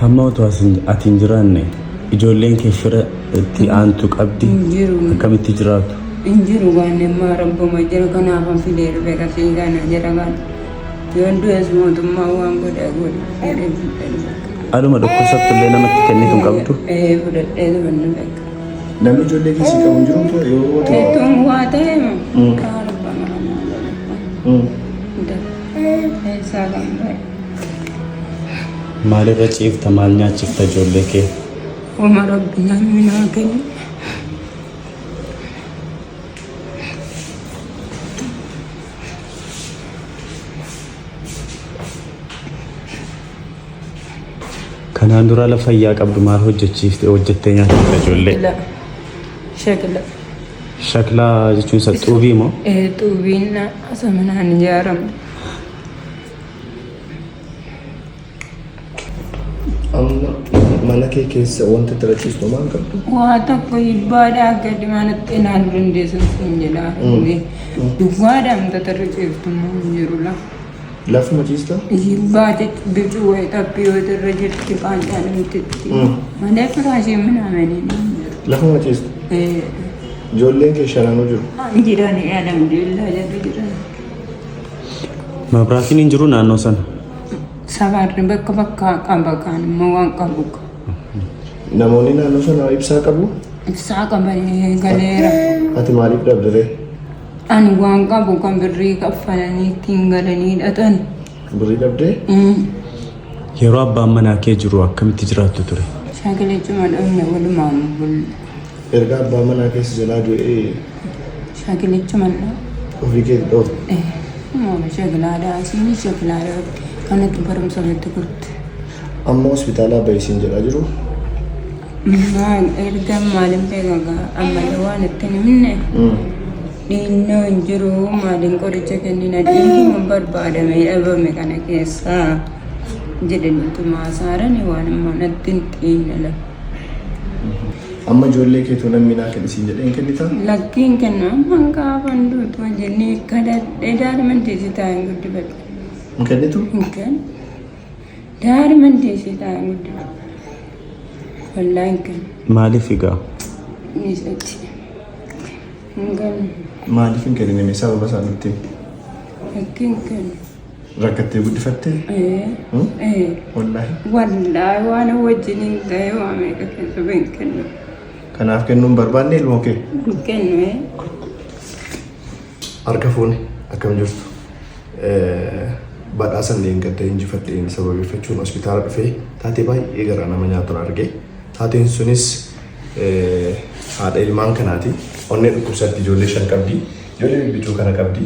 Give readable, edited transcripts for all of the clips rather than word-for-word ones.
hamma utuu ati hin jiraanne ijoolleen kee fira itti aantu qabdi akkamitti jiraatu? Injiru waan amma rabbuma jira kanaafan fidee dhufe kasii kana jira kan yoon du'es mootummaa waan godhaa godhe aduma dhukkubsattu illee namatti kennitu hin qabdu? Fudhadhee dhufannu beeka. Namni ijoollee keessi qabu hin jiru yoo ta'u Teettuun waa ta'e kaarbamaa eessaa kan ba'e. Maalirra ciifta? Maal nyaachifta ijoollee kee? Uma rabbi namni naa kennu. Kanaan dura lafa fayyaa qabdu maal hojjettee nyaatta ijoollee? Shakla. Shaklaa jechuun isa xuubii moo? Xuubiin asamanaan ijaaramu. amma mana kee keessa wanta tirachiistu maal qabdu? Waa tokko ibbaadhaa gadi manatti ilaaluu dandeessan siin jedhaa. Duwwaadhaan tirachiiftu hin jiru lafa. Lafuma ciista? Ibbaate biqiluu wayii taphii yoo irra jirti qaanqaan mititti. Malee firaashii minaamanii hin jiru. Lafuma ciista? Ijoolleen kee shananuu jiru? Jiranii alhamdulillah jarri jiran. Mabraatiin hin jiru naannoo sana? Sabaarri bakka bakka qaba kan immoo waan qabu. Namoonni naannoo sana ibsaa qabu? Ibsaa qabanii galeera. Ati maaliif dhabdee? Ani waan qabu kan birrii kaffalanii ittiin galanii hidhatan. Birrii dhabdee? Yeroo abbaan manaa kee jiru akkamitti jiraattu ture? Shaakilee cima dhabne walumaan bulu. Erga abbaa manaa keessa jalaa du'ee Shaakilee cima dhabne. ofii keetti dhoofu? Maama shaakilaadhaa asiin shaakilaadhaa kanatti barumsa irratti kurte. Amma hospitaalaa baay'isiin jedhaa jiru? Erga maaliin beekagaa ammallee waan itti himne. Dhiinnoo hin jiru maaliin qoricha kennina dhiinnoo barbaadamee dhabame kana keessaa jedhaniitu maasaarani waan manatti hin xiinala. Amma ijoollee keetu namni naa kennisiin jedhee hin kennitaa? Lakkiin kennu amma gaafan duutu jennee kadhadhee daa'imman teessee taa'een guddifadhe. Hin kennitu? Hin kennu. Daa'imman teessee taa'een guddifadhe. Wallaa hin kennu. Maaliif egaa? Isatti. Hin kennu. Maaliif hin kennine sababa isaaniitti? Lakkiin kennu. Rakkattee guddifattee? Wallaahi? Wallaahi waan wajjiniin ta'e waa meeqa keessa hin kennu. Kanaaf kennuun barbaanne ilmoo kee? Hin kennu. Harka fuuni akkam jirtu? Badhaasa illee hin gadda injifadheen sababeeffachuun hospitaala dhufee taatee baay'ee garaa nama nyaatu arge. Taateen sunis haadha ilmaan kanaati. Onnee dhukkubsatti ijoollee 5 qabdi. Ijoollee bibichuu kana qabdi.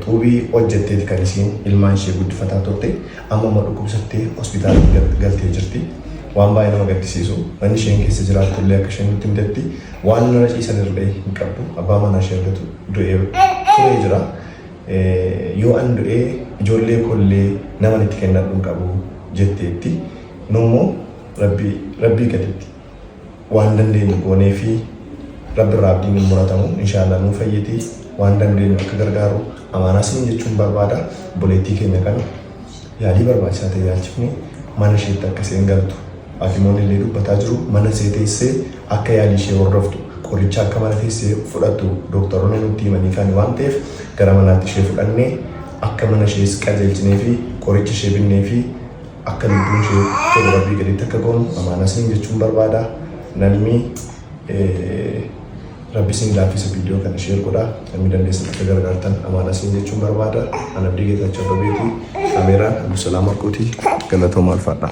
Xuubii hojjetteeti kan isiin ilmaan ishee guddifataa turte. Amma dhukkubsattee hospitaala galtee jirti. Waan baay'ee nama gaddisiisu. Manni isheen keessa jiraattu illee akka isheen nutti himtetti waan nama ciisan irra hin qabdu. Abbaa manaa ishee argatu du'ee turee jira. Yoo an du'ee ijoollee kollee nama itti kennadhu hin qabu jetteetti. Nummoo rabbii gaditti waan dandeenyu goonee fi rabbi irraa abdiin hin muratamu. Inshaallah nuu fayyiti waan dandeenyu akka gargaaru amaanaa siin jechuun barbaada. Obboleettii keenya kana yaalii barbaachisaa ta'e yaalchifne mana isheetti akka isheen galtu hakimoonni illee dubbataa jiru. Mana ishee teessee akka yaalii ishee hordoftu qoricha akka mana teessee fudhattu doktoroonni nutti himanii kan waan ta'eef gara manaatti ishee fudhannee akka mana ishees qajeelchinee fi qoricha ishee binnee fi akka lubbuun ishee tola rabbii gaditti akka goonu amaanaa siin jechuun barbaada. Namni rabbi siin laaffisa viidiyoo kana ishee godha. Namni dandeessan akka gargaartan amaanaa siin jechuun barbaada. Anabdii Geetaachoo Ababeetii, Kaameeraan Abdusalaam Harquutii, Galatoomaa Alfaadhaa.